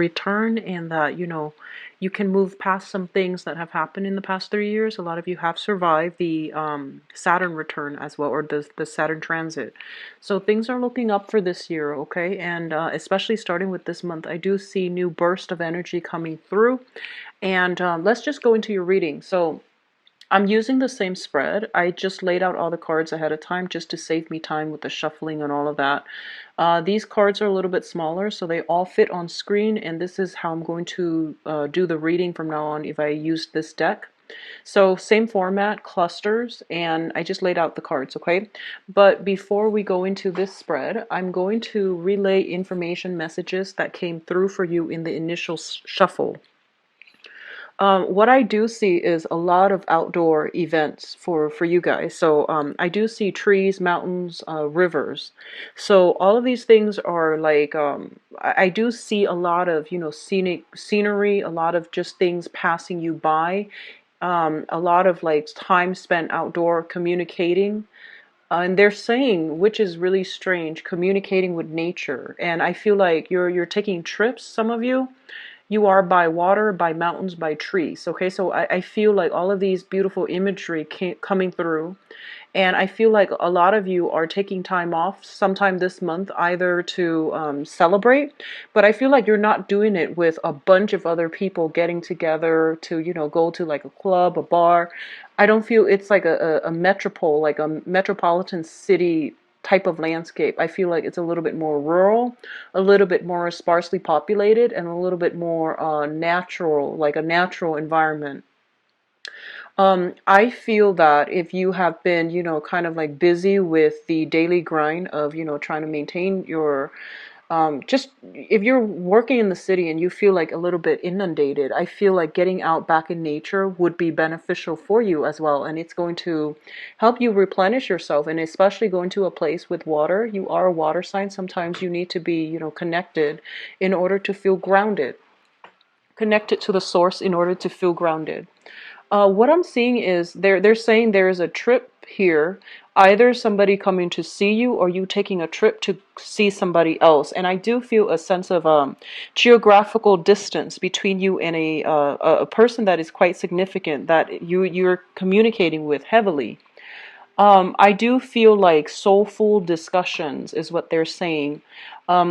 return, and that, you can move past some things that have happened in the past 3 years. A lot of you have survived the Saturn return as well, or the Saturn transit. So things are looking up for this year, okay? And especially starting with this month, I do see new burst of energy coming through. And let's just go into your reading. So I'm using the same spread. I just laid out all the cards ahead of time just to save me time with the shuffling and all of that. These cards are a little bit smaller, so they all fit on screen, and this is how I'm going to do the reading from now on if I use this deck. So same format, clusters, and I just laid out the cards, okay? But before we go into this spread, I'm going to relay information messages that came through for you in the initial shuffle. What I do see is a lot of outdoor events for you guys. So I do see trees, mountains, rivers. So all of these things are like, I do see a lot of, scenic scenery, a lot of just things passing you by, a lot of like time spent outdoor communicating. And they're saying, which is really strange, communicating with nature. And I feel like you're taking trips, some of you. You are by water, by mountains, by trees. Okay, so I feel like all of these beautiful imagery coming through. And I feel like a lot of you are taking time off sometime this month, either to celebrate, but I feel like you're not doing it with a bunch of other people getting together to, go to like a club, a bar. I don't feel it's like a metropole, like a metropolitan city type of landscape. I feel like it's a little bit more rural, a little bit more sparsely populated, and a little bit more natural, like a natural environment. I feel that if you have been, kind of like busy with the daily grind of, trying to maintain your, just if you're working in the city and you feel like a little bit inundated, I feel like getting out back in nature would be beneficial for you as well. And it's going to help you replenish yourself, and especially going to a place with water. You are a water sign. Sometimes you need to be, connected in order to feel grounded, connected to the source in order to feel grounded. What I'm seeing is they're saying there is a trip here, either somebody coming to see you or you taking a trip to see somebody else. And I do feel a sense of geographical distance between you and a person that is quite significant, that you're communicating with heavily. I do feel like soulful discussions is what they're saying.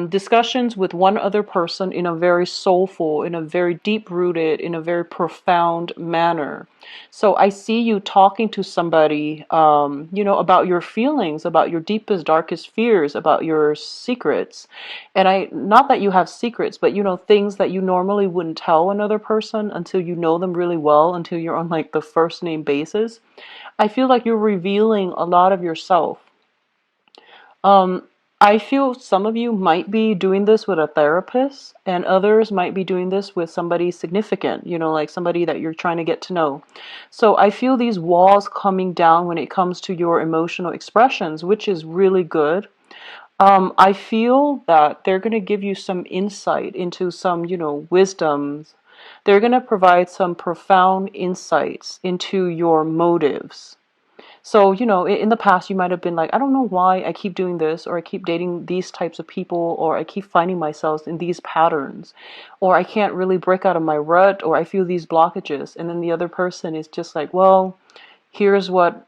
Discussions with one other person in a very soulful, in a very deep rooted, in a very profound manner. So I see you talking to somebody, about your feelings, about your deepest, darkest fears, about your secrets. And not that you have secrets, but, things that you normally wouldn't tell another person until you know them really well, until you're on like the first name basis. I feel like you're revealing a lot of yourself. Um, I feel some of you might be doing this with a therapist, and others might be doing this with somebody significant, like somebody that you're trying to get to know. So I feel these walls coming down when it comes to your emotional expressions, which is really good. I feel that they're going to give you some insight into some, wisdoms. They're going to provide some profound insights into your motives. So, in the past, you might have been like, I don't know why I keep doing this, or I keep dating these types of people, or I keep finding myself in these patterns, or I can't really break out of my rut, or I feel these blockages. And then the other person is just like, well, here's what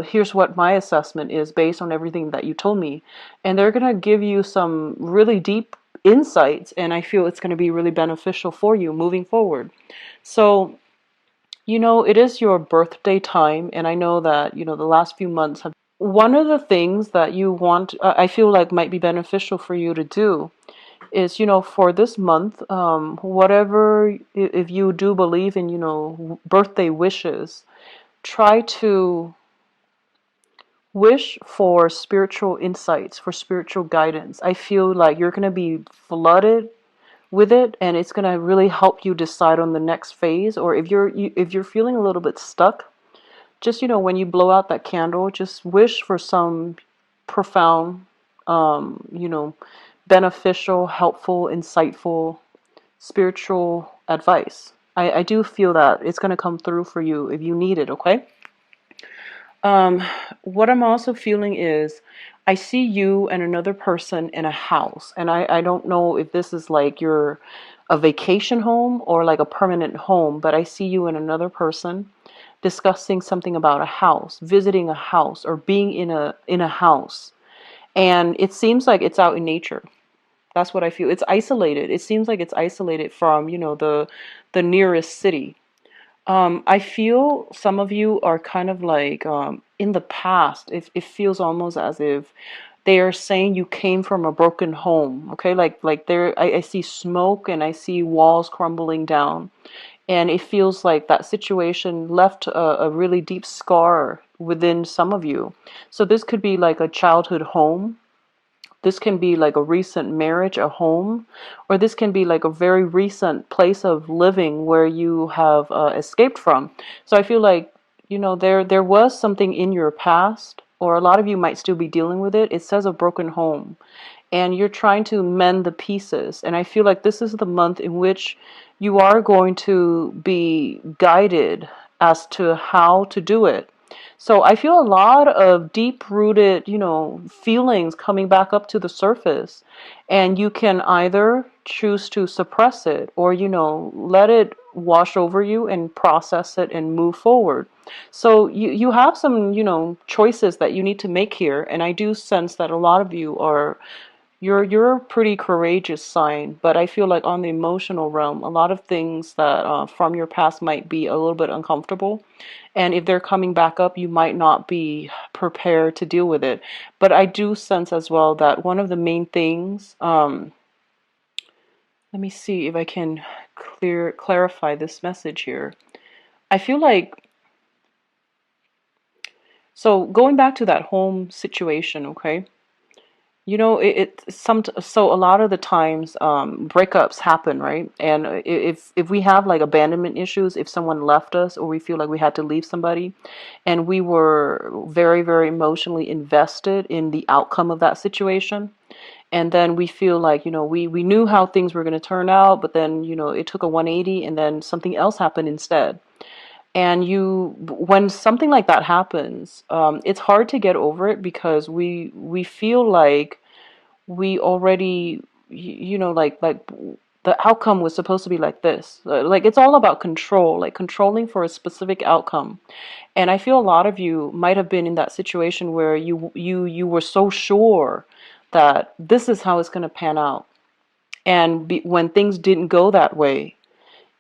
here's what my assessment is based on everything that you told me. And they're going to give you some really deep insights, and I feel it's going to be really beneficial for you moving forward. So, it is your birthday time, and I know that, the last few months have. One of the things that you want, I feel like might be beneficial for you to do is, for this month, whatever, if you do believe in, birthday wishes, try to wish for spiritual insights, for spiritual guidance. I feel like you're going to be flooded with it, and it's going to really help you decide on the next phase. Or if you're feeling a little bit stuck, just, when you blow out that candle, just wish for some profound, beneficial, helpful, insightful, spiritual advice. I do feel that it's going to come through for you if you need it, okay? Um, what I'm also feeling is I see you and another person in a house. And I don't know if this is like your a vacation home or like a permanent home, but I see you and another person discussing something about a house, visiting a house, or being in a house. And it seems like it's out in nature. That's what I feel. It's isolated. It seems like it's isolated from, the nearest city. I feel some of you are kind of like in the past. It feels almost as if they are saying you came from a broken home. Okay, like there, I see smoke and I see walls crumbling down, and it feels like that situation left a really deep scar within some of you. So this could be like a childhood home, this can be like a recent marriage, a home, or this can be like a very recent place of living where you have escaped from. So I feel like, there was something in your past, or a lot of you might still be dealing with it. It says a broken home, and you're trying to mend the pieces. And I feel like this is the month in which you are going to be guided as to how to do it. So I feel a lot of deep rooted, feelings coming back up to the surface. And you can either choose to suppress it or, let it wash over you and process it and move forward. So you have some, choices that you need to make here. And I do sense that a lot of you are you're a pretty courageous sign, but I feel like on the emotional realm, a lot of things that from your past might be a little bit uncomfortable, and if they're coming back up, you might not be prepared to deal with it. But I do sense as well that one of the main things, let me see if I can clarify this message here. I feel like, so going back to that home situation, okay? So a lot of the times breakups happen, right? And if we have like abandonment issues, if someone left us or we feel like we had to leave somebody, and we were very, very emotionally invested in the outcome of that situation, and then we feel like, we knew how things were going to turn out, but then, it took a 180 and then something else happened instead. And when something like that happens, it's hard to get over it because we feel like we already, like the outcome was supposed to be like this. Like it's all about control, like controlling for a specific outcome. And I feel a lot of you might have been in that situation where you were so sure that this is how it's going to pan out. And when things didn't go that way,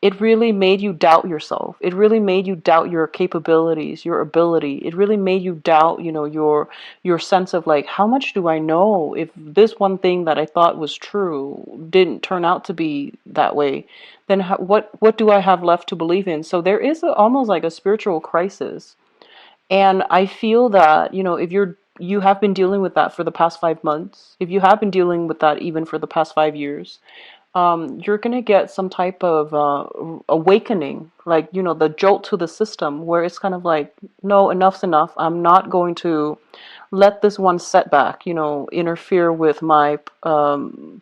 it really made you doubt yourself. It really made you doubt your capabilities, your ability. It really made you doubt, your sense of like, how much do I know? If this one thing that I thought was true didn't turn out to be that way, then what do I have left to believe in? So there is almost like a spiritual crisis. And I feel that, if you have been dealing with that for the past 5 months, if you have been dealing with that even for the past 5 years, you're going to get some type of awakening, like, the jolt to the system where it's kind of like, no, enough's enough. I'm not going to let this one setback, interfere with my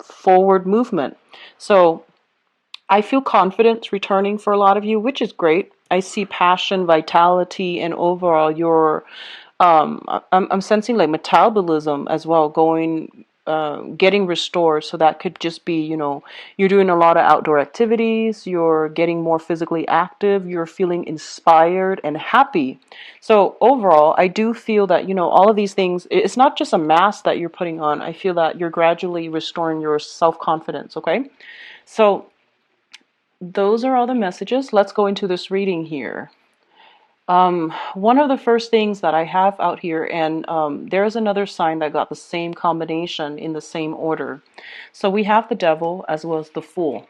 forward movement. So I feel confidence returning for a lot of you, which is great. I see passion, vitality, and overall your I'm sensing like metabolism as well going getting restored. So that could just be, you're doing a lot of outdoor activities, you're getting more physically active, you're feeling inspired and happy. So overall, I do feel that, all of these things, it's not just a mask that you're putting on. I feel that you're gradually restoring your self-confidence, okay? So those are all the messages. Let's go into this reading here. One of the first things that I have out here, and there's another sign that got the same combination in the same order. So we have the devil as well as the fool.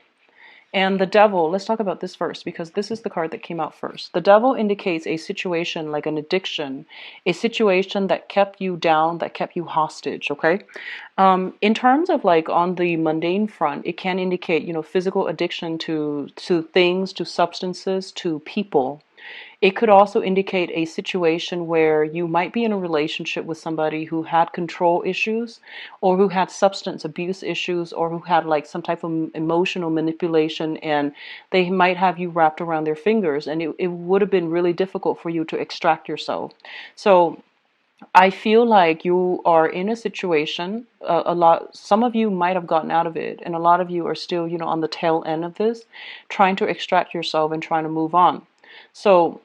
And the devil, let's talk about this first because this is the card that came out first. The devil indicates a situation like an addiction, a situation that kept you down, that kept you hostage, okay? In terms of like on the mundane front, it can indicate, physical addiction to things, to substances, to people. It could also indicate a situation where you might be in a relationship with somebody who had control issues or who had substance abuse issues or who had like some type of emotional manipulation, and they might have you wrapped around their fingers, and it would have been really difficult for you to extract yourself. So I feel like you are in a situation, some of you might have gotten out of it, and a lot of you are still, on the tail end of this, trying to extract yourself and trying to move on. So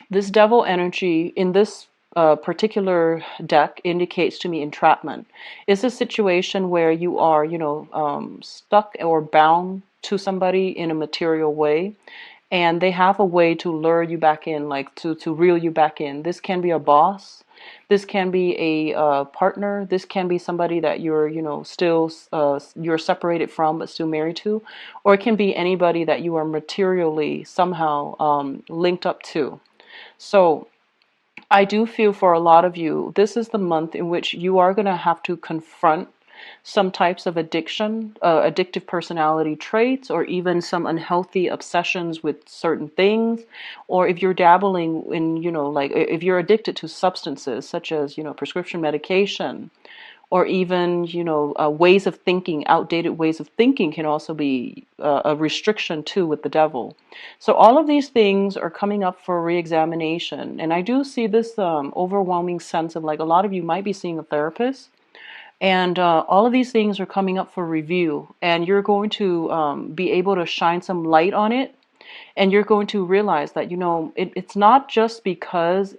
this devil energy in this particular deck indicates to me entrapment. It's a situation where you are, stuck or bound to somebody in a material way, and they have a way to lure you back in, like to reel you back in. This can be a boss. This can be a partner. This can be somebody that you're, still you're separated from but still married to, or it can be anybody that you are materially somehow linked up to. So I do feel for a lot of you, this is the month in which you are going to have to confront some types of addiction, addictive personality traits, or even some unhealthy obsessions with certain things. Or if you're dabbling in, like if you're addicted to substances such as, prescription medication, or even ways of thinking, outdated ways of thinking can also be a restriction too with the devil. So all of these things are coming up for re-examination, and I do see this overwhelming sense of like a lot of you might be seeing a therapist, and all of these things are coming up for review, and you're going to be able to shine some light on it, and you're going to realize that it's not just because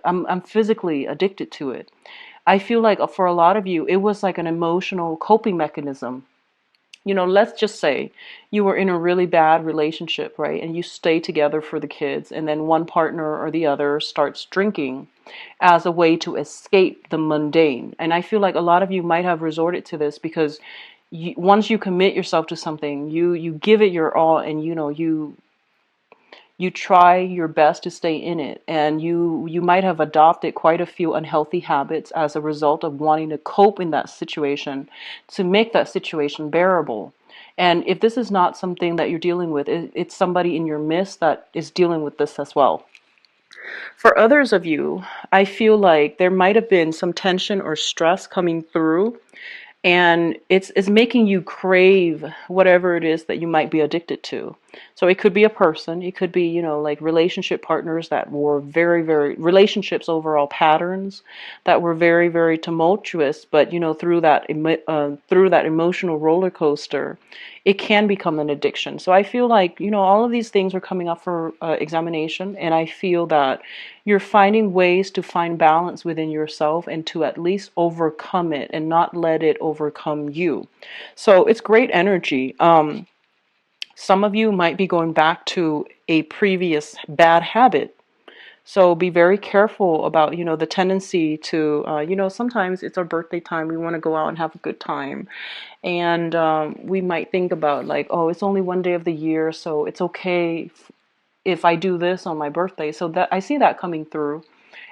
I'm physically addicted to it. I feel like for a lot of you, it was like an emotional coping mechanism. Let's just say you were in a really bad relationship, right? And you stay together for the kids, and then one partner or the other starts drinking as a way to escape the mundane. And I feel like a lot of you might have resorted to this because once you commit yourself to something, you give it your all, and you try your best to stay in it, and you might have adopted quite a few unhealthy habits as a result of wanting to cope in that situation, to make that situation bearable. And if this is not something that you're dealing with, it's somebody in your midst that is dealing with this as well. For others of you, I feel like there might have been some tension or stress coming through, and it's making you crave whatever it is that you might be addicted to. So it could be a person, it could be, like relationship partners that were very, very, relationships, overall patterns that were very, very tumultuous, but through that emotional roller coaster, it can become an addiction. So I feel like, all of these things are coming up for examination, and I feel that you're finding ways to find balance within yourself and to at least overcome it and not let it overcome you. So it's great energy. Some of you might be going back to a previous bad habit. So be very careful about, the tendency to, sometimes it's our birthday time. We want to go out and have a good time. And we might think about like, oh, it's only one day of the year, so it's okay if I do this on my birthday. So that I see that coming through.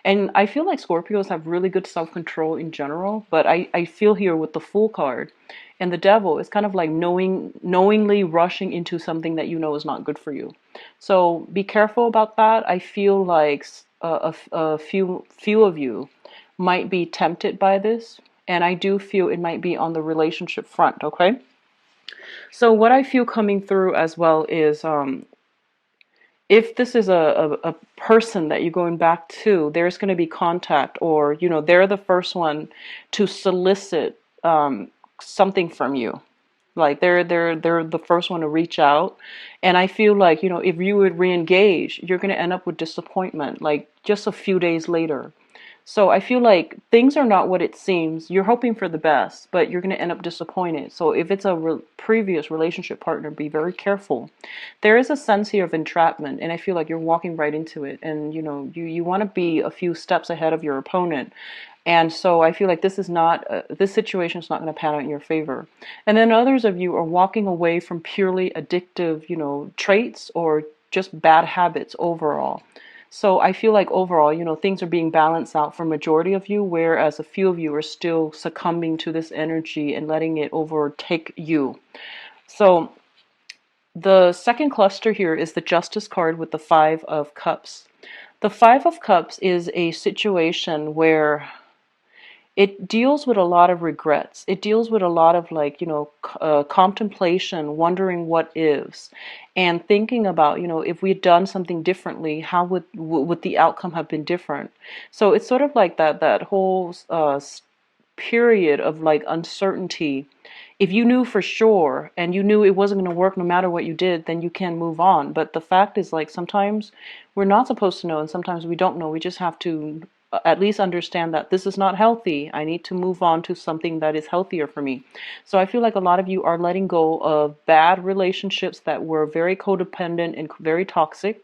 And I feel like Scorpios have really good self-control in general, but I feel here with the Fool card and the Devil, it's kind of like knowingly rushing into something that you know is not good for you. So be careful about that. I feel like a few of you might be tempted by this, and I do feel it might be on the relationship front, okay? So what I feel coming through as well is if this is a person that you're going back to, there's going to be contact, or they're the first one to solicit something from you. Like they're the first one to reach out, and I feel like if you would re-engage, you're going to end up with disappointment, like just a few days later. So I feel like things are not what it seems. You're hoping for the best, but you're going to end up disappointed. So if it's a previous relationship partner, be very careful. There is a sense here of entrapment, and I feel like you're walking right into it. And you want to be a few steps ahead of your opponent. And so I feel like this situation is not going to pan out in your favor. And then others of you are walking away from purely addictive, traits or just bad habits overall. So I feel like overall, things are being balanced out for majority of you, whereas a few of you are still succumbing to this energy and letting it overtake you. So the second cluster here is the Justice card with the Five of Cups. The Five of Cups is a situation where it deals with a lot of regrets. It deals with a lot of like, contemplation, wondering what ifs, and thinking about, if we had done something differently, how would the outcome have been different? So it's sort of like that whole period of like uncertainty. If you knew for sure and you knew it wasn't going to work no matter what you did, then you can move on. But the fact is, like, sometimes we're not supposed to know, and sometimes we don't know. We just have to at least understand that this is not healthy. I need to move on to something that is healthier for me. So I feel like a lot of you are letting go of bad relationships that were very codependent and very toxic.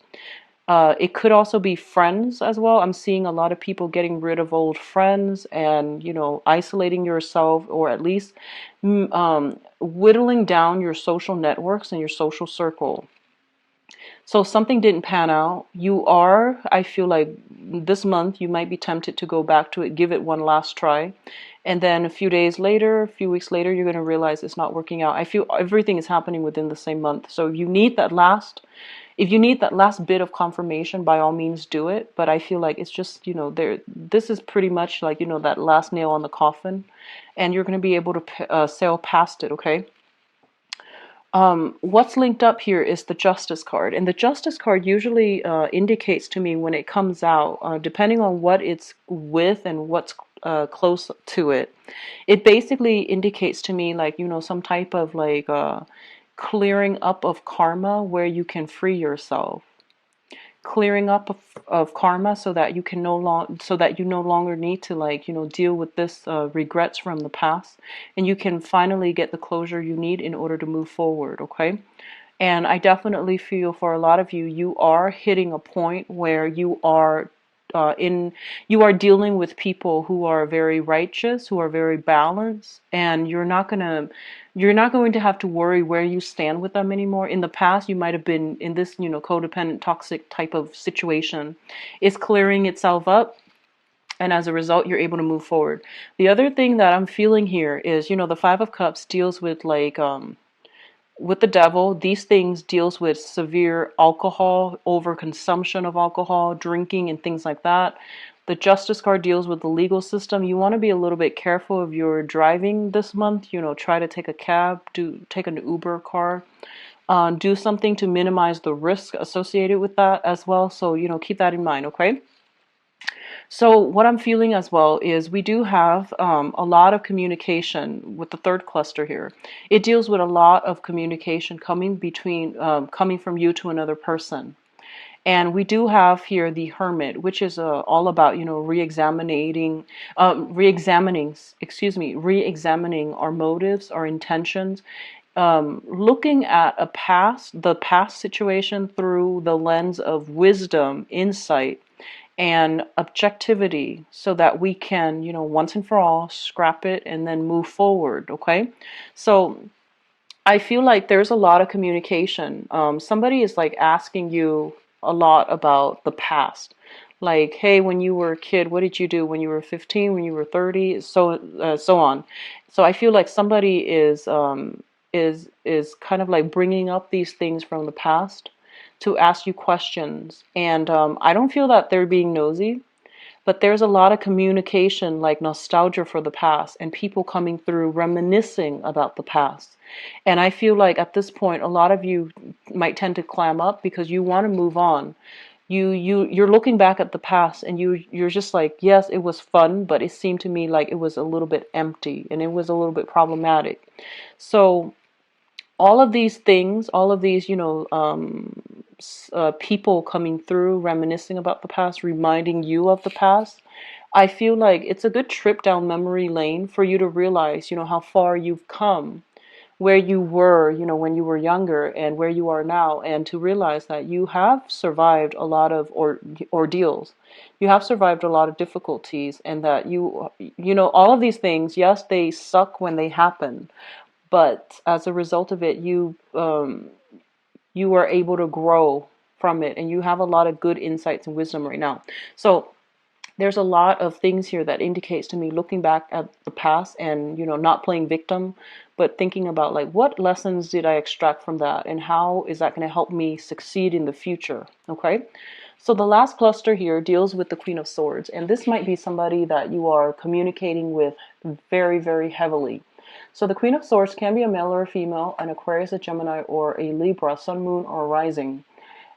It could also be friends as well. I'm seeing a lot of people getting rid of old friends and, isolating yourself, or at least whittling down your social networks and your social circle. So something didn't pan out. I feel like this month you might be tempted to go back to it, give it one last try. And then a few days later, a few weeks later, you're going to realize it's not working out. I feel everything is happening within the same month. So if you need that last bit of confirmation, by all means do it. But I feel like it's just, this is pretty much like, that last nail on the coffin, and you're going to be able to sail past it, okay? What's linked up here is the Justice card. And the Justice card usually indicates to me when it comes out, depending on what it's with and what's close to it, it basically indicates to me like, some type of like clearing up of karma where you can free yourself. Clearing up of karma so that you can no longer need to like, deal with this regrets from the past, and you can finally get the closure you need in order to move forward, okay? And I definitely feel for a lot of you, you are hitting a point where you are dealing with people who are very righteous, who are very balanced, and you're not going to have to worry where you stand with them anymore. In the past, you might have been in this, codependent, toxic type of situation. It's clearing itself up, and as a result, you're able to move forward. The other thing that I'm feeling here is, the Five of Cups deals with like with the devil. These things deals with severe alcohol, overconsumption of alcohol, drinking, and things like that. The Justice card deals with the legal system. You want to be a little bit careful if you're driving this month. Try to take a cab, take an Uber car, do something to minimize the risk associated with that as well. So, keep that in mind, okay? So what I'm feeling as well is we do have a lot of communication with the third cluster here. It deals with a lot of communication coming from you to another person. And we do have here the Hermit, which is all about, re-examining our motives, our intentions, looking at the past situation through the lens of wisdom, insight, and objectivity, so that we can, once and for all, scrap it and then move forward, okay? So I feel like there's a lot of communication. Somebody is like asking you a lot about the past. Like, hey, when you were a kid, what did you do when you were 15, when you were 30, so on. So I feel like somebody is kind of like bringing up these things from the past to ask you questions. And I don't feel that they're being nosy, but there's a lot of communication, like nostalgia for the past, and people coming through reminiscing about the past. And I feel like at this point, a lot of you might tend to clam up because you want to move on. You're looking back at the past, and you're just like, yes, it was fun, but it seemed to me like it was a little bit empty and it was a little bit problematic. So all of these things, all of these, people coming through, reminiscing about the past, reminding you of the past, I feel like it's a good trip down memory lane for you to realize, how far you've come, where you were, when you were younger, and where you are now, and to realize that you have survived a lot of ordeals. You have survived a lot of difficulties, and that all of these things, yes, they suck when they happen, but as a result of it, you are able to grow from it, and you have a lot of good insights and wisdom right now. So there's a lot of things here that indicates to me, looking back at the past and, not playing victim, but thinking about like, what lessons did I extract from that, and how is that going to help me succeed in the future? Okay. So the last cluster here deals with the Queen of Swords, and this might be somebody that you are communicating with very, very heavily. So the Queen of Swords can be a male or a female, an Aquarius, a Gemini, or a Libra, Sun, Moon, or Rising.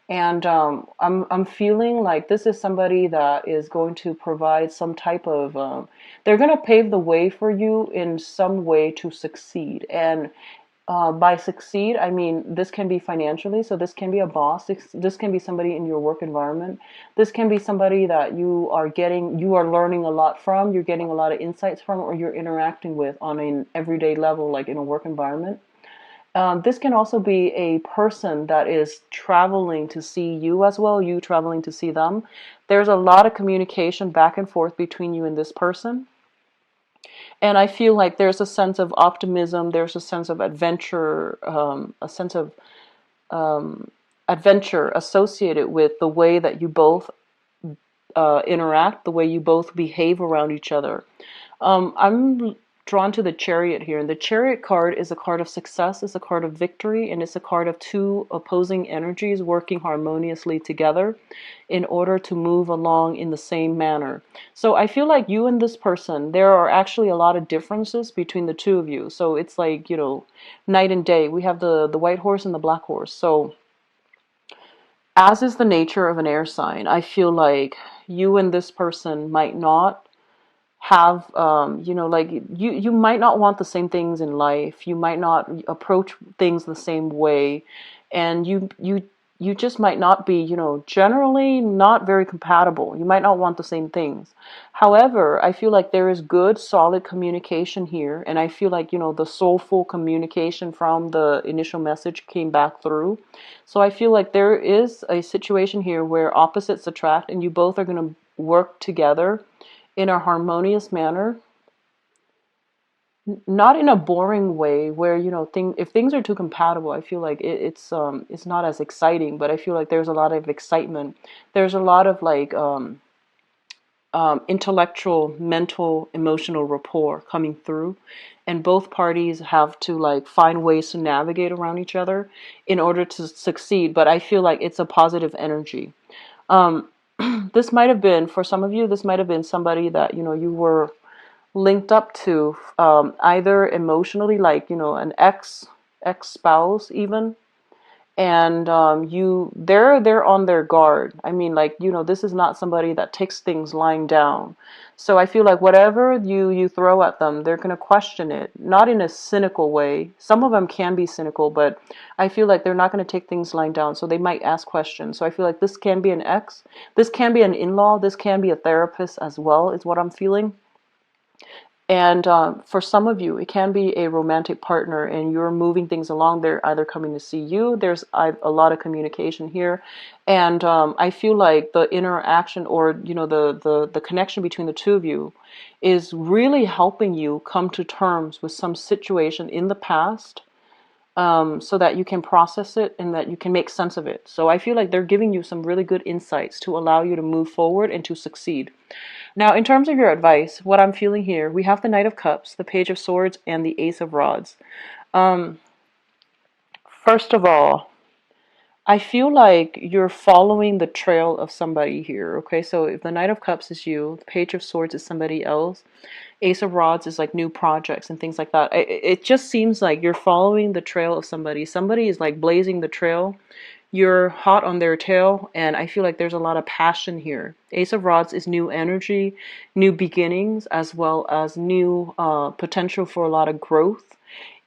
And I'm feeling like this is somebody that is going to provide some type of they're going to pave the way for you in some way to succeed. And by succeed, I mean this can be financially. So this can be a boss. This can be somebody in your work environment. This can be somebody that you are learning a lot from, you're getting a lot of insights from, or you're interacting with on an everyday level, like in a work environment. This can also be a person that is traveling to see you as well, you traveling to see them. There's a lot of communication back and forth between you and this person. And I feel like there's a sense of optimism, there's a sense of adventure, a sense of adventure associated with the way that you both interact, the way you both behave around each other. I'm drawn to the Chariot here, and the Chariot card is a card of success, it's a card of victory, and it's a card of two opposing energies working harmoniously together in order to move along in the same manner. So I feel like you and this person, there are actually a lot of differences between the two of you. So it's like, night and day. We have the white horse and the black horse. So as is the nature of an air sign, I feel like you and this person might not have like you might not want the same things in life, you might not approach things the same way, and you just might not be, generally not very compatible. You might not want the same things. However, I feel like there is good solid communication here, and I feel like, the soulful communication from the initial message came back through. So I feel like there is a situation here where opposites attract, and you both are going to work together in a harmonious manner, not in a boring way where, if things are too compatible, I feel like it's not as exciting. But I feel like there's a lot of excitement, there's a lot of like intellectual, mental, emotional rapport coming through, and both parties have to like find ways to navigate around each other in order to succeed. But I feel like it's a positive energy. um, this might have been, for some of you, this might have been somebody that, you were linked up to, either emotionally, like, an ex spouse even. And they're on their guard. I mean, like, this is not somebody that takes things lying down. So I feel like whatever you throw at them, they're going to question it, not in a cynical way. Some of them can be cynical, but I feel like they're not going to take things lying down. So they might ask questions. So I feel like this can be an ex, this can be an in-law, this can be a therapist as well, is what I'm feeling. And for some of you, it can be a romantic partner, and you're moving things along. They're either coming to see you. There's a lot of communication here. And I feel like the interaction, or, the connection between the two of you is really helping you come to terms with some situation in the past, so that you can process it and that you can make sense of it. So I feel like they're giving you some really good insights to allow you to move forward and to succeed. Now, in terms of your advice, what I'm feeling here, we have the Knight of Cups, the Page of Swords, and the Ace of Rods. Um, First of all, I feel like you're following the trail of somebody here, okay? So if the Knight of Cups is you, the Page of Swords is somebody else, Ace of Rods is like new projects and things like that. It just seems like you're following the trail of somebody. Somebody is like blazing the trail. You're hot on their tail, and I feel like there's a lot of passion here. Ace of Rods is new energy, new beginnings, as well as new potential for a lot of growth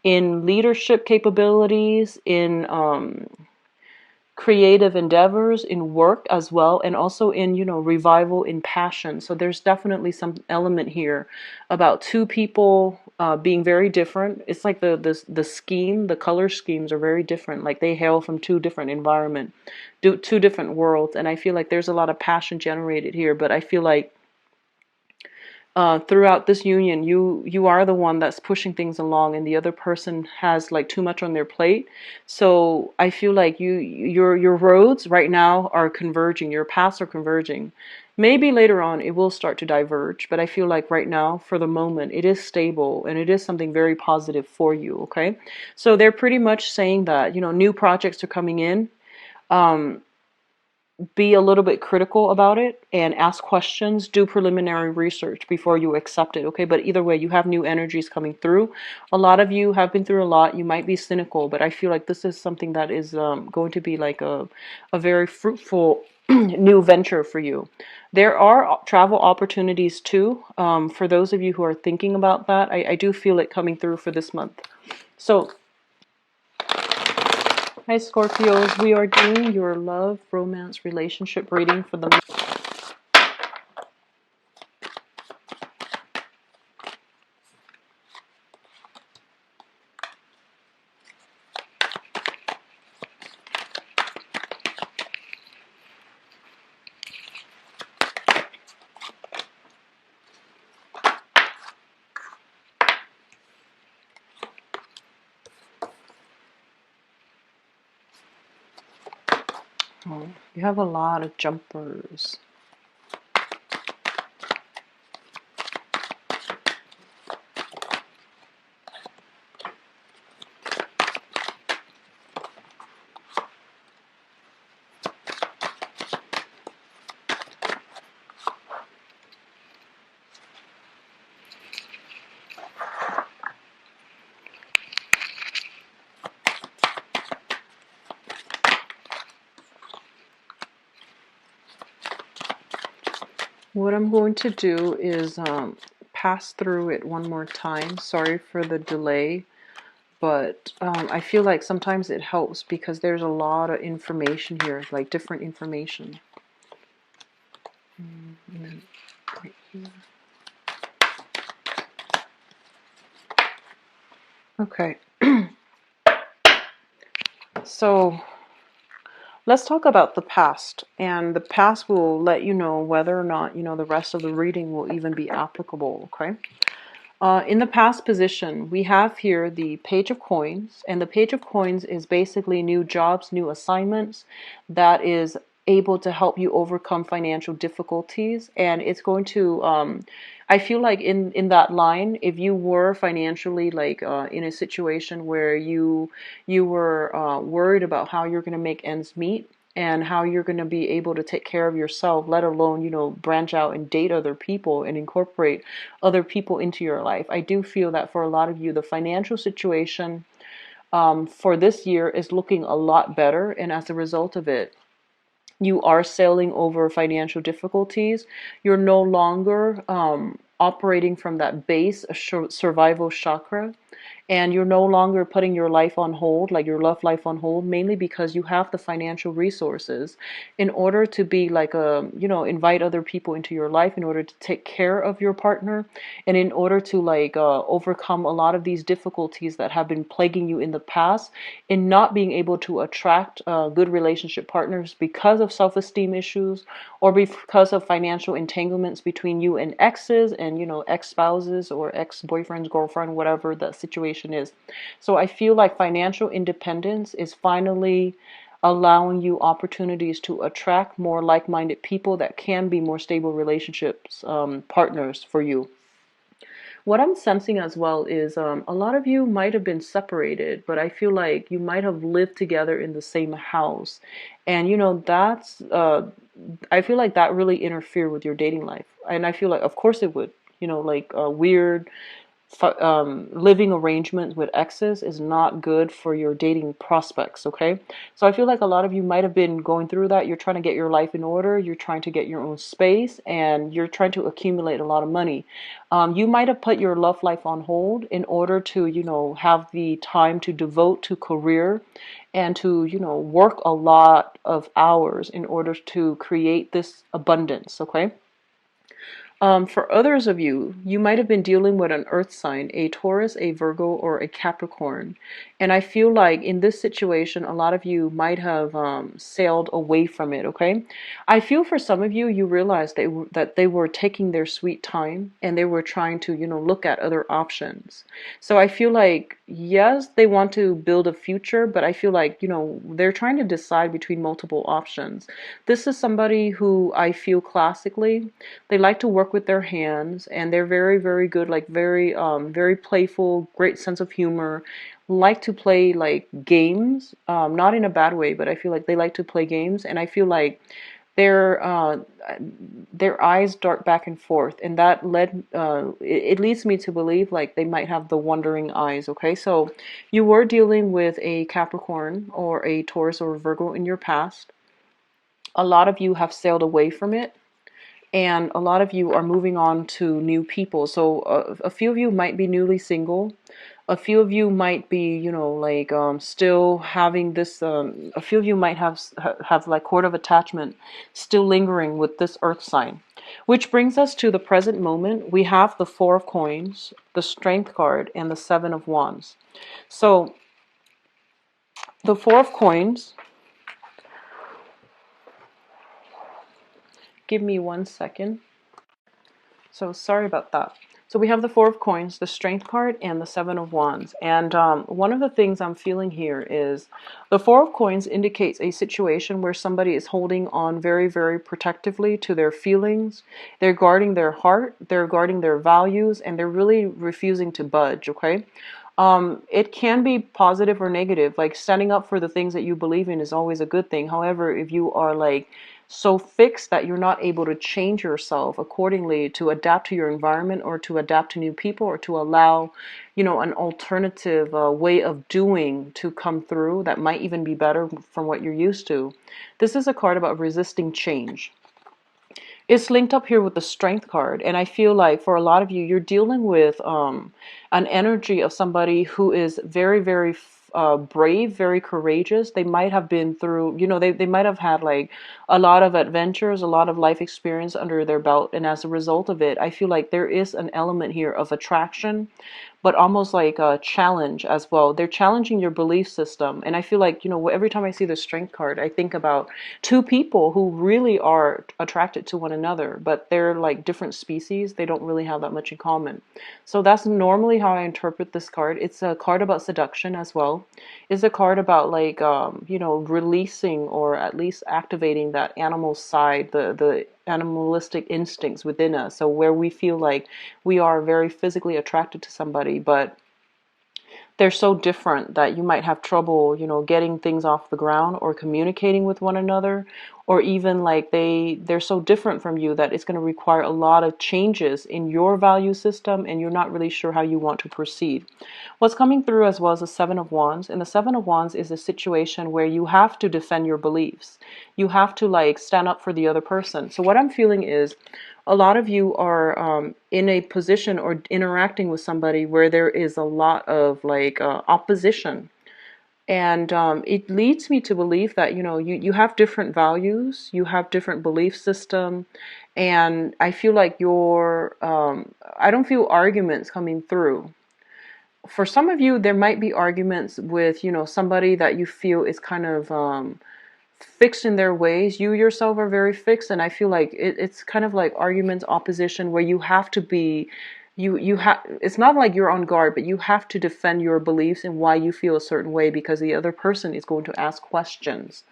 in leadership capabilities, in creative endeavors, in work as well, and also in, revival in passion. So there's definitely some element here about two people being very different. It's like the scheme, the color schemes are very different. Like they hail from two different environment, two different worlds. And I feel like there's a lot of passion generated here. But I feel like throughout this union, you are the one that's pushing things along, and the other person has like too much on their plate. So I feel like your roads right now are converging, your paths are converging. Maybe later on it will start to diverge, but I feel like right now, for the moment, it is stable and it is something very positive for you. Okay, so they're pretty much saying that, new projects are coming in. be a little bit critical about it and ask questions, do preliminary research before you accept it, okay? But either way, you have new energies coming through. A lot of you have been through a lot. You might be cynical, but I feel like this is something that is going to be like a very fruitful new venture for you. There are travel opportunities too. For those of you who are thinking about that, I do feel it coming through for this month. So, hi Scorpios, we are doing your love, romance, relationship reading for the month. Oh, you have a lot of jumpers. What I'm going to do is pass through it one more time. Sorry for the delay, but I feel like sometimes it helps because there's a lot of information here, like different information. And then right here. Okay, so let's talk about the past, and the past will let you know whether or not, the rest of the reading will even be applicable, okay? In the past position, we have here the Page of Coins, and the Page of Coins is basically new jobs, new assignments that is able to help you overcome financial difficulties, and it's going to, I feel like in that line, if you were financially like in a situation where you were worried about how you're going to make ends meet, and how you're going to be able to take care of yourself, let alone, branch out and date other people and incorporate other people into your life. I do feel that for a lot of you, the financial situation for this year is looking a lot better. And as a result of it, you are sailing over financial difficulties. You're no longer operating from that base survival chakra, and you're no longer putting your life on hold, like your love life on hold, mainly because you have the financial resources in order to be like invite other people into your life, in order to take care of your partner, and in order to like overcome a lot of these difficulties that have been plaguing you in the past, in not being able to attract good relationship partners because of self-esteem issues, or because of financial entanglements between you and exes, and ex-spouses or ex-boyfriends, girlfriend, whatever the situation is. So I feel like financial independence is finally allowing you opportunities to attract more like-minded people that can be more stable relationships, partners for you. What I'm sensing as well is a lot of you might have been separated, but I feel like you might have lived together in the same house. And that's, I feel like that really interfered with your dating life. And I feel like, of course it would, like weird living arrangements with exes is not good for your dating prospects, okay? So I feel like a lot of you might have been going through that. You're trying to get your life in order, you're trying to get your own space, and you're trying to accumulate a lot of money. You might have put your love life on hold in order to, have the time to devote to career and to, work a lot of hours in order to create this abundance, okay? For others of you, you might have been dealing with an earth sign, a Taurus, a Virgo, or a Capricorn. And I feel like in this situation, a lot of you might have sailed away from it, okay? I feel for some of you, you realized that they were taking their sweet time and they were trying to, look at other options. So I feel like, yes, they want to build a future, but I feel like, they're trying to decide between multiple options. This is somebody who I feel classically, they like to work with their hands, and they're very, very good, like very, very playful, great sense of humor, like to play like games, not in a bad way, but I feel like they like to play games, and I feel like their their eyes dart back and forth, and that it leads me to believe like they might have the wandering eyes. Okay, so you were dealing with a Capricorn or a Taurus or a Virgo in your past. A lot of you have sailed away from it, and a lot of you are moving on to new people. So a few of you might be newly single. A few of you might be, you know, like still having this. A few of you might have like cord of attachment still lingering with this Earth sign, which brings us to the present moment. We have the Four of Coins, the Strength card, and the Seven of Wands. So the Four of Coins. Give me 1 second. So sorry about that. So we have the Four of Coins, the Strength card, and the Seven of Wands. And one of the things I'm feeling here is the Four of Coins indicates a situation where somebody is holding on very, very protectively to their feelings. They're guarding their heart, they're guarding their values, and they're really refusing to budge, okay? It can be positive or negative. Like standing up for the things that you believe in is always a good thing. However, if you are like so fixed that you're not able to change yourself accordingly to adapt to your environment or to adapt to new people or to allow, you know, an alternative way of doing to come through that might even be better from what you're used to. This is a card about resisting change. It's linked up here with the Strength card, and I feel like for a lot of you, you're dealing with an energy of somebody who is very, very brave, very courageous. They might have been through, you know, they might have had like a lot of adventures, a lot of life experience under their belt, and as a result of it, I feel like there is an element here of attraction, but almost like a challenge as well. They're challenging your belief system. And I feel like, you know, every time I see the Strength card, I think about two people who really are attracted to one another, but they're like different species. They don't really have that much in common. So that's normally how I interpret this card. It's a card about seduction as well. It's a card about like, you know, releasing or at least activating that animal side, the animalistic instincts within us. So where we feel like we are very physically attracted to somebody, but they're so different that you might have trouble, you know, getting things off the ground or communicating with one another, or even like they're so different from you that it's going to require a lot of changes in your value system, and you're not really sure how you want to proceed. What's coming through as well as the Seven of Wands, and the Seven of Wands is a situation where you have to defend your beliefs. You have to like stand up for the other person. So what I'm feeling is a lot of you are in a position or interacting with somebody where there is a lot of like opposition. And it leads me to believe that, you know, you have different values, you have different belief system. And I feel like I don't feel arguments coming through. For some of you, there might be arguments with, you know, somebody that you feel is kind of fixed in their ways. You yourself are very fixed, and I feel like it's kind of like arguments, opposition, where you have to be, you have. It's not like you're on guard, but you have to defend your beliefs and why you feel a certain way because the other person is going to ask questions.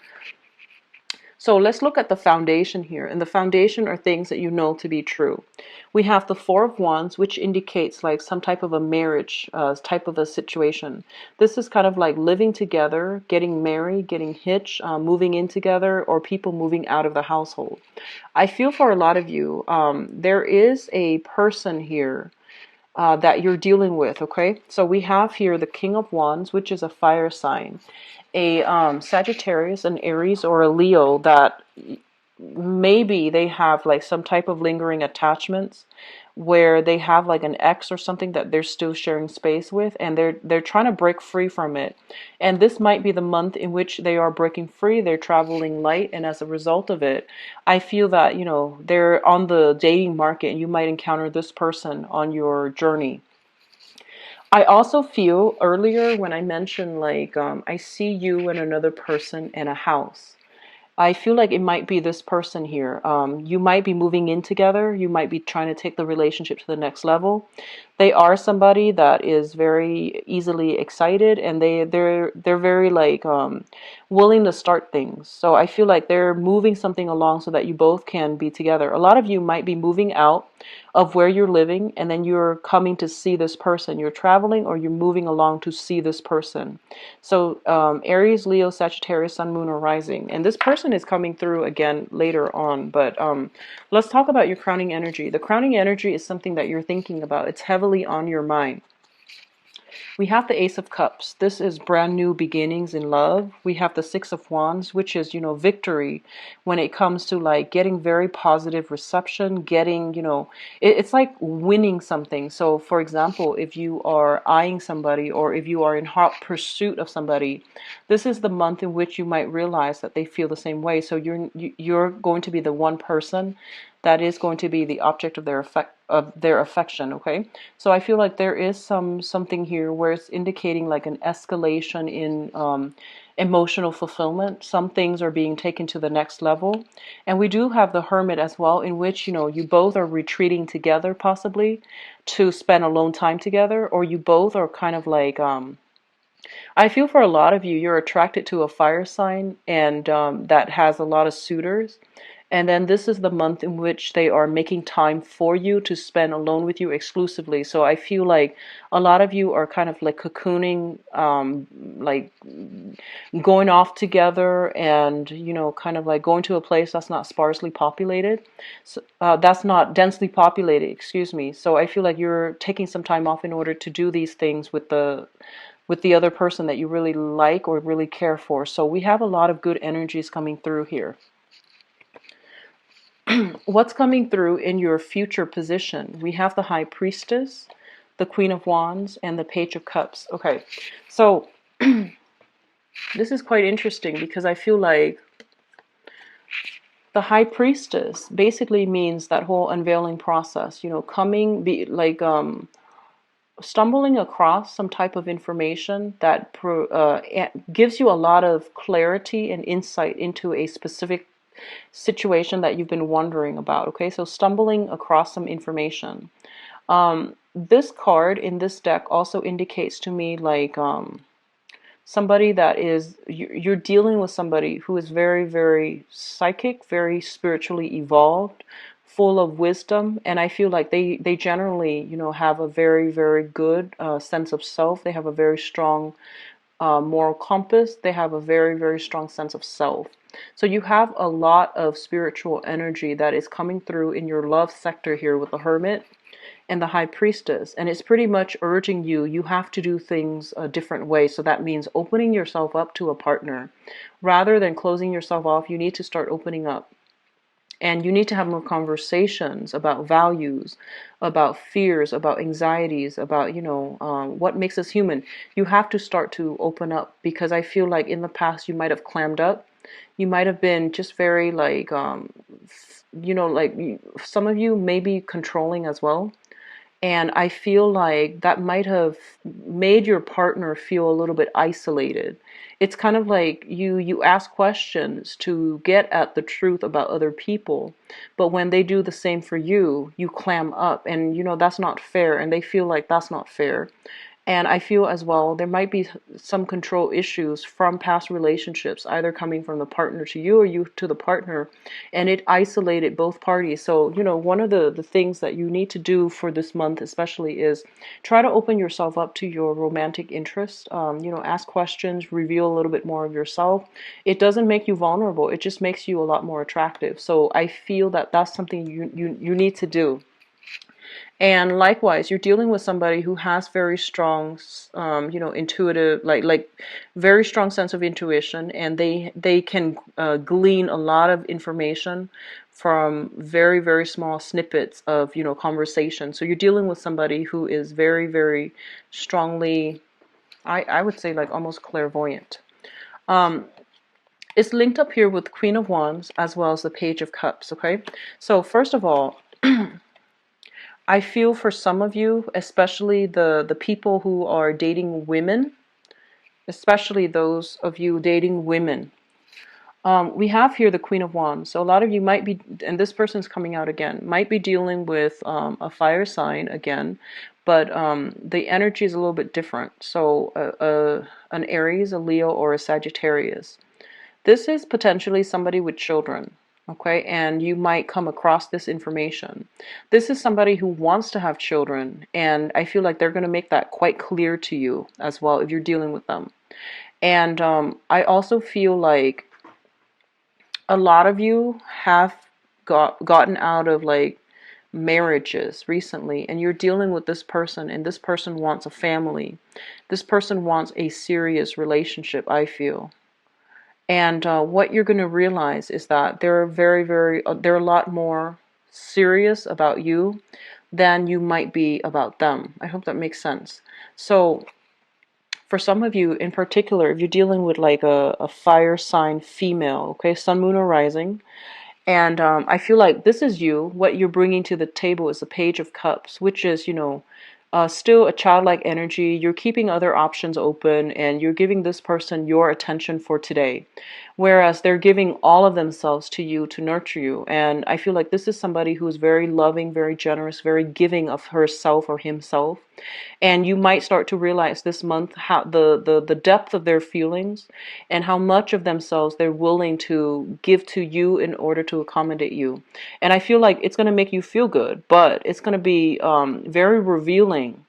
So let's look at the foundation here. And the foundation are things that you know to be true. We have the Four of Wands, which indicates like some type of a marriage, type of a situation. This is kind of like living together, getting married, getting hitched, moving in together, or people moving out of the household. I feel for a lot of you, there is a person here that you're dealing with, okay? So we have here the King of Wands, which is a fire sign, a Sagittarius, an Aries, or a Leo that maybe they have like some type of lingering attachments where they have like an ex or something that they're still sharing space with, and they're trying to break free from it. And this might be the month in which they are breaking free. They're traveling light, and as a result of it, I feel that, you know, they're on the dating market and you might encounter this person on your journey. I also feel earlier when I mentioned like I see you and another person in a house. I feel like it might be this person here. You might be moving in together. You might be trying to take the relationship to the next level. They are somebody that is very easily excited, and they're very like willing to start things. So I feel like they're moving something along so that you both can be together. A lot of you might be moving out of where you're living, and then you're coming to see this person. You're traveling or you're moving along to see this person. So Aries, Leo, Sagittarius, Sun, Moon, or Rising. And this person is coming through again later on. But let's talk about your crowning energy. The crowning energy is something that you're thinking about. It's heavily on your mind. We have the Ace of Cups. This is brand new beginnings in love. We have the Six of Wands, which is, victory when it comes to like getting very positive reception, getting, it's like winning something. So, for example, if you are eyeing somebody or if you are in hot pursuit of somebody, this is the month in which you might realize that they feel the same way. So you're going to be the one person that is going to be the object of their affection. Okay, so I feel like there is something here where it's indicating like an escalation in emotional fulfillment. Some things are being taken to the next level, and we do have the Hermit as well, in which you both are retreating together, possibly to spend alone time together, or you both are kind of like I feel for a lot of you, you're attracted to a fire sign, and that has a lot of suitors. And then this is the month in which they are making time for you to spend alone with you exclusively. So I feel like a lot of you are kind of like cocooning, like going off together, and kind of like going to a place that's not sparsely populated. So, that's not densely populated, excuse me. So I feel like you're taking some time off in order to do these things with the other person that you really like or really care for. So we have a lot of good energies coming through here. What's coming through in your future position? We have the High Priestess, the Queen of Wands, and the Page of Cups. Okay, so this is quite interesting because I feel like the High Priestess basically means that whole unveiling process, stumbling across some type of information that gives you a lot of clarity and insight into a specific situation that you've been wondering about. Okay, so stumbling across some information. This card in this deck also indicates to me like somebody that is, you're dealing with somebody who is very, very psychic, very spiritually evolved, full of wisdom, and I feel like they generally have a very, very good sense of self. They have a very strong moral compass. They have a very, very strong sense of self. So you have a lot of spiritual energy that is coming through in your love sector here with the Hermit and the High Priestess, and it's pretty much urging you have to do things a different way. So that means opening yourself up to a partner rather than closing yourself off. You need to start opening up, and you need to have more conversations about values, about fears, about anxieties, about what makes us human. You have to start to open up, because I feel like in the past you might have clammed up. You might have been just very like some of you may be controlling as well. And I feel like that might have made your partner feel a little bit isolated. It's kind of like you ask questions to get at the truth about other people, but when they do the same for you, you clam up, and that's not fair, and they feel like that's not fair. And I feel as well there might be some control issues from past relationships, either coming from the partner to you or you to the partner, and it isolated both parties. So, one of the things that you need to do for this month especially is try to open yourself up to your romantic interest. Ask questions, reveal a little bit more of yourself. It doesn't make you vulnerable, it just makes you a lot more attractive. So I feel that that's something you need to do. And likewise, you're dealing with somebody who has very strong, intuitive, like very strong sense of intuition, and they can glean a lot of information from very, very small snippets of conversation. So you're dealing with somebody who is very, very strongly, I would say like almost clairvoyant. It's linked up here with Queen of Wands as well as the Page of Cups. Okay, so first of all, I feel for some of you, especially the people who are dating women, especially those of you dating women. We have here the Queen of Wands. So a lot of you might be, and this person's coming out again, might be dealing with a fire sign again, but the energy is a little bit different. So an Aries, a Leo, or a Sagittarius. This is potentially somebody with children, okay? And you might come across this information. This is somebody who wants to have children, and I feel like they're going to make that quite clear to you as well if you're dealing with them. And I also feel like a lot of you have gotten out of like marriages recently, and you're dealing with this person, and this person wants a family. This person wants a serious relationship, I feel. And what you're going to realize is that they're they're a lot more serious about you than you might be about them. I hope that makes sense. So for some of you in particular, if you're dealing with like a fire sign female, okay, sun, moon, or rising, and I feel like this is you. What you're bringing to the table is the Page of Cups, which is, still a childlike energy. You're keeping other options open, and you're giving this person your attention for today. Whereas they're giving all of themselves to you to nurture you. And I feel like this is somebody who's very loving, very generous, very giving of herself or himself. And you might start to realize this month how the depth of their feelings and how much of themselves they're willing to give to you in order to accommodate you. And I feel like it's going to make you feel good, but it's going to be very revealing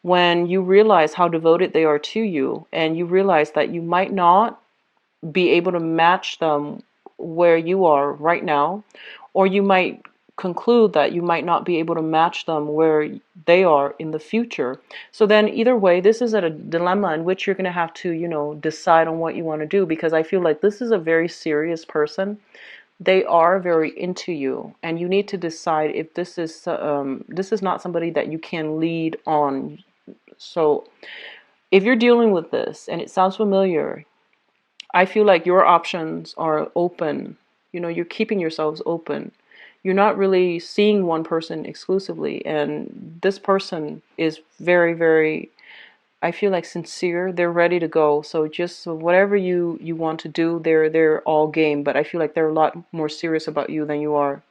when you realize how devoted they are to you, and you realize that you might not be able to match them where you are right now, or you might conclude that you might not be able to match them where they are in the future. So then either way, this is at a dilemma in which you're going to have to, decide on what you want to do, because I feel like this is a very serious person. They are very into you, and you need to decide if this is not somebody that you can lead on. So if you're dealing with this and it sounds familiar, I feel like your options are open. You're keeping yourselves open. You're not really seeing one person exclusively. And this person is very, very, I feel like, sincere. They're ready to go. So just whatever you want to do, they're all game. But I feel like they're a lot more serious about you than you are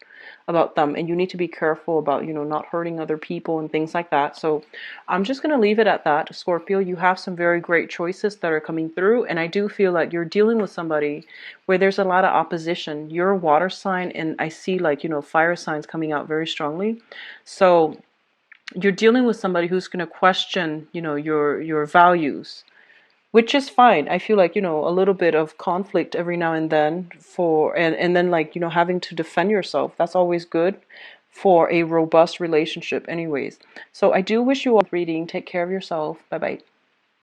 about them, and you need to be careful about not hurting other people and things like that. So I'm just going to leave it at that. Scorpio, you have some very great choices that are coming through, and I do feel like you're dealing with somebody where there's a lot of opposition. You're a water sign, and I see like fire signs coming out very strongly. So you're dealing with somebody who's going to question your values, which is fine. I feel like, a little bit of conflict every now and then and then like, having to defend yourself. That's always good for a robust relationship anyways. So I do wish you all reading. Take care of yourself. Bye bye.